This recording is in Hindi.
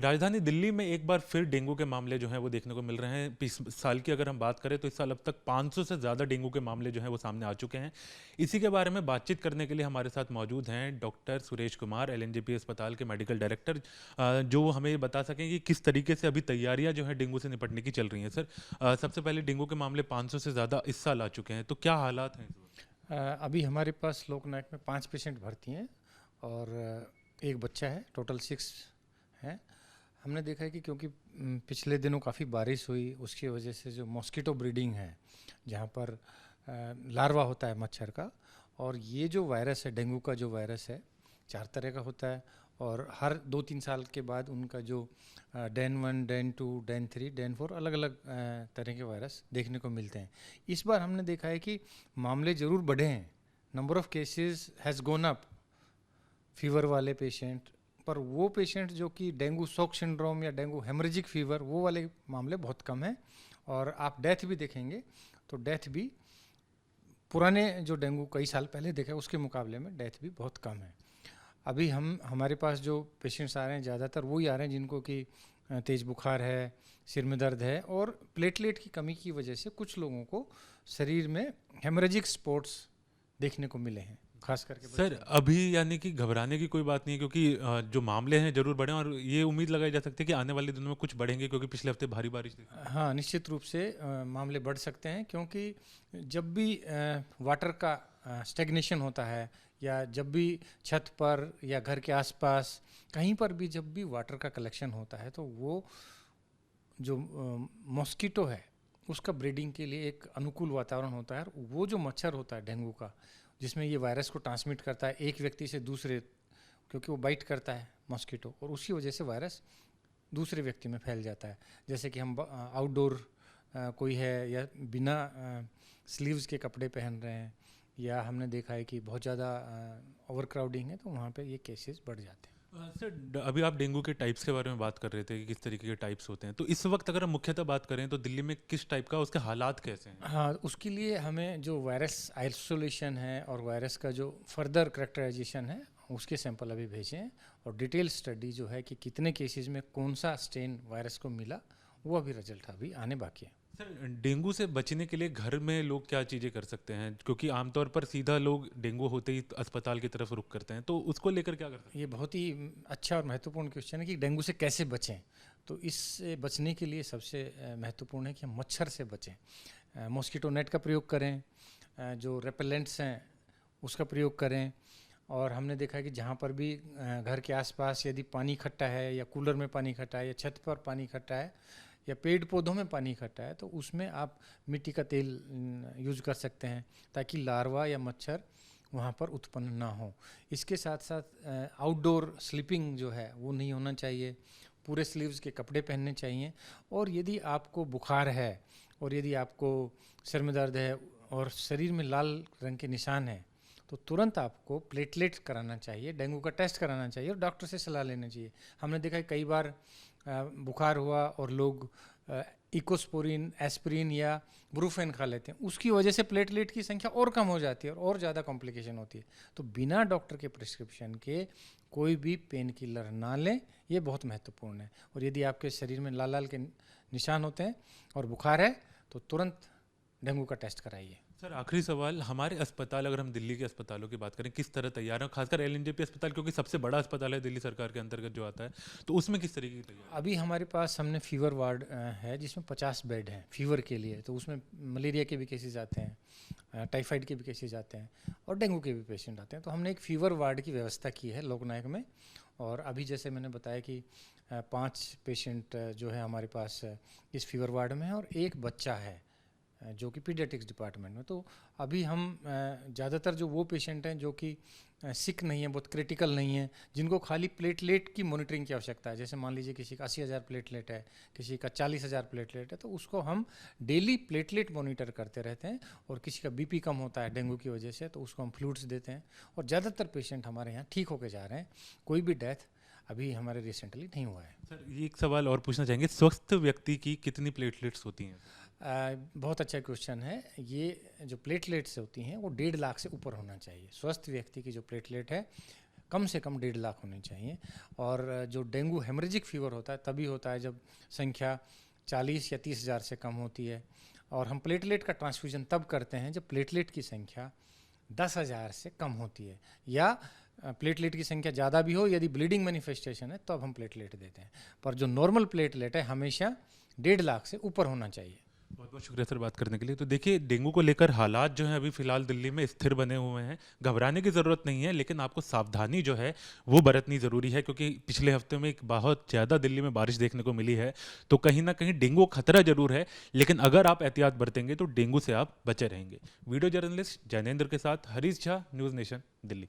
राजधानी दिल्ली में एक बार फिर डेंगू के मामले जो हैं वो देखने को मिल रहे हैं। इस साल की अगर हम बात करें तो इस साल अब तक 500 से ज़्यादा डेंगू के मामले जो हैं वो सामने आ चुके हैं। इसी के बारे में बातचीत करने के लिए हमारे साथ मौजूद हैं डॉक्टर सुरेश कुमार, एलएनजेपी अस्पताल के मेडिकल डायरेक्टर, जो हमें ये बता सकें कि किस तरीके से अभी तैयारियां जो है डेंगू से निपटने की चल रही हैं। सर, सबसे पहले डेंगू के मामले 500 से ज़्यादा इस साल आ चुके हैं, तो क्या हालात हैं इस वक्त? अभी हमारे पास लोकनायक में 5 पेशेंट भर्ती हैं और एक बच्चा है, टोटल 6 हैं। हमने देखा है कि क्योंकि पिछले दिनों काफ़ी बारिश हुई, उसकी वजह से जो मॉस्किटो ब्रीडिंग है, जहाँ पर लार्वा होता है मच्छर का, और ये जो वायरस है, डेंगू का जो वायरस है, 4 तरह का होता है और हर 2-3 साल के बाद उनका जो डेन 1, डेन 2, डेन 3, डेन 4 अलग अलग तरह के वायरस देखने को मिलते हैं। इस बार हमने देखा है कि मामले ज़रूर बढ़े हैं, number of cases has gone up, fever वाले पेशेंट, पर वो पेशेंट जो कि डेंगू शॉक सिंड्रोम या डेंगू हेमरेजिक फीवर, वो वाले मामले बहुत कम हैं। और आप डेथ भी देखेंगे तो डेथ भी पुराने जो डेंगू कई साल पहले देखा उसके मुकाबले में डेथ भी बहुत कम है। अभी हमारे पास जो पेशेंट्स आ रहे हैं ज़्यादातर वही आ रहे हैं जिनको कि तेज़ बुखार है, सिर में दर्द है, और प्लेटलेट की कमी की वजह से कुछ लोगों को शरीर में हेमरेजिक स्पॉट्स देखने को मिले हैं, खास करके सर, अभी यानी कि घबराने की कोई बात नहीं है, क्योंकि जो मामले हैं जरूर बढ़े और ये उम्मीद लगाई जा सकती है कि आने वाले दिनों में कुछ बढ़ेंगे, क्योंकि पिछले हफ्ते भारी बारिश थी। हाँ, निश्चित रूप से मामले बढ़ सकते हैं, क्योंकि जब भी वाटर का स्टेग्नेशन होता है या जब भी छत पर या घर के आसपास कहीं पर भी जब भी वाटर का कलेक्शन होता है, तो वो जो मॉस्किटो है उसका ब्रीडिंग के लिए एक अनुकूल वातावरण होता है। और वो जो मच्छर होता है डेंगू का, जिसमें ये वायरस को ट्रांसमिट करता है एक व्यक्ति से दूसरे, क्योंकि वो बाइट करता है मॉस्किटो, और उसी वजह से वायरस दूसरे व्यक्ति में फैल जाता है। जैसे कि हम आउटडोर कोई है या बिना स्लीव्स के कपड़े पहन रहे हैं, या हमने देखा है कि बहुत ज़्यादा ओवर क्राउडिंग है, तो वहाँ पे ये केसेस बढ़ जाते हैं। सर, अभी आप डेंगू के टाइप्स के बारे में बात कर रहे थे कि किस तरीके के टाइप्स होते हैं, तो इस वक्त अगर हम मुख्यतः बात करें तो दिल्ली में किस टाइप का, उसके हालात कैसे हैं? हाँ, उसके लिए हमें जो वायरस आइसोलेशन है और वायरस का जो फर्दर करैक्टराइजेशन है, उसके सैंपल अभी भेजे हैं, और डिटेल स्टडी जो है कि कितने केसेस में कौन सा स्ट्रेन वायरस को मिला, वो अभी रिजल्ट अभी आने बाकी है। सर, डेंगू से बचने के लिए घर में लोग क्या चीज़ें कर सकते हैं, क्योंकि आमतौर पर सीधा लोग डेंगू होते ही अस्पताल की तरफ रुख करते हैं, तो उसको लेकर क्या कर सकते ये बहुत ही अच्छा और महत्वपूर्ण क्वेश्चन है कि डेंगू से कैसे बचें। तो इससे बचने के लिए सबसे महत्वपूर्ण है कि हम मच्छर से बचें। मॉस्किटो नेट का प्रयोग करें, जो रेपेलेंट्स हैं उसका प्रयोग करें, और हमने देखा है कि जहाँ पर भी घर के आसपास यदि पानी इकट्ठा है, या कूलर में पानी इकट्ठा है, या छत पर पानी इकट्ठा है, या पेड़ पौधों में पानी इकट्ठा है, तो उसमें आप मिट्टी का तेल यूज़ कर सकते हैं, ताकि लार्वा या मच्छर वहाँ पर उत्पन्न ना हो। इसके साथ साथ आउटडोर स्लीपिंग जो है वो नहीं होना चाहिए, पूरे स्लीव्स के कपड़े पहनने चाहिए। और यदि आपको बुखार है और यदि आपको सिर में दर्द है और शरीर में लाल रंग के निशान हैं, तो तुरंत आपको प्लेटलेट कराना चाहिए, डेंगू का टेस्ट कराना चाहिए और डॉक्टर से सलाह लेना चाहिए। हमने देखा है कई बार बुखार हुआ और लोग इकोस्पोरिन, एस्पिरिन या ब्रूफेन खा लेते हैं, उसकी वजह से प्लेटलेट की संख्या और कम हो जाती है और ज़्यादा कॉम्प्लिकेशन होती है। तो बिना डॉक्टर के प्रिस्क्रिप्शन के कोई भी पेन किलर ना लें, ये बहुत महत्वपूर्ण है। और यदि आपके शरीर में लाल लाल के निशान होते हैं और बुखार है, तो तुरंत डेंगू का टेस्ट कराइए। सर, आखिरी सवाल, हमारे अस्पताल, अगर हम दिल्ली के अस्पतालों की बात करें, किस तरह तैयार हैं, खासकर एलएनजेपी अस्पताल क्योंकि सबसे बड़ा अस्पताल है दिल्ली सरकार के अंतर्गत जो आता है, तो उसमें किस तरीके की तैयारी? अभी हमारे पास हमने फीवर वार्ड है जिसमें 50 बेड हैं फीवर के लिए, तो उसमें मलेरिया के भी केसेस आते हैं, टाइफाइड के भी केसेस आते हैं, और डेंगू के भी पेशेंट आते हैं। तो हमने एक फीवर वार्ड की व्यवस्था की है लोकनायक में, और अभी जैसे मैंने बताया कि 5 पेशेंट जो है हमारे पास इस फीवर वार्ड में है, और एक बच्चा है जो कि पीडियाट्रिक्स डिपार्टमेंट में। तो अभी हम ज़्यादातर जो वो पेशेंट हैं जो कि सिक नहीं है, बहुत क्रिटिकल नहीं है, जिनको खाली प्लेटलेट की मॉनिटरिंग की आवश्यकता है, जैसे मान लीजिए किसी का 80,000 प्लेटलेट है, किसी का 40,000 प्लेटलेट है, तो उसको हम डेली प्लेटलेट मॉनिटर करते रहते हैं। और किसी का बीपी कम होता है डेंगू की वजह से, तो उसको हम फ्लूइड्स देते हैं, और ज़्यादातर पेशेंट हमारे यहाँ ठीक होके जा रहे हैं। कोई भी डेथ अभी हमारे रिसेंटली नहीं हुआ है। सर, ये एक सवाल और पूछना चाहेंगे, स्वस्थ व्यक्ति की कितनी प्लेटलेट्स होती हैं? बहुत अच्छा क्वेश्चन है। ये जो प्लेटलेट्स होती हैं वो 1.5 लाख से ऊपर होना चाहिए। स्वस्थ व्यक्ति की जो प्लेटलेट है कम से कम 1.5 लाख होनी चाहिए। और जो डेंगू हेमरेजिक फीवर होता है तभी होता है जब संख्या 40 या 30,000 से कम होती है। और हम प्लेटलेट का ट्रांसफ्यूजन तब करते हैं जब प्लेटलेट की संख्या 10,000 से कम होती है, या प्लेटलेट की संख्या ज़्यादा भी हो, यदि ब्लीडिंग मैनिफेस्टेशन है तो अब हम प्लेटलेट देते हैं। पर जो नॉर्मल प्लेटलेट है हमेशा 1.5 लाख से ऊपर होना चाहिए। बहुत बहुत शुक्रिया सर बात करने के लिए। तो देखिए, डेंगू को लेकर हालात जो हैं अभी फिलहाल दिल्ली में स्थिर बने हुए हैं, घबराने की ज़रूरत नहीं है, लेकिन आपको सावधानी जो है वो बरतनी ज़रूरी है, क्योंकि पिछले हफ्ते में एक बहुत ज़्यादा दिल्ली में बारिश देखने को मिली है। तो कहीं ना कहीं डेंगू खतरा जरूर है, लेकिन अगर आप एहतियात बरतेंगे तो डेंगू से आप बचे रहेंगे। वीडियो जर्नलिस्ट जैनेंद्र के साथ हरीश झा, न्यूज़ नेशन, दिल्ली।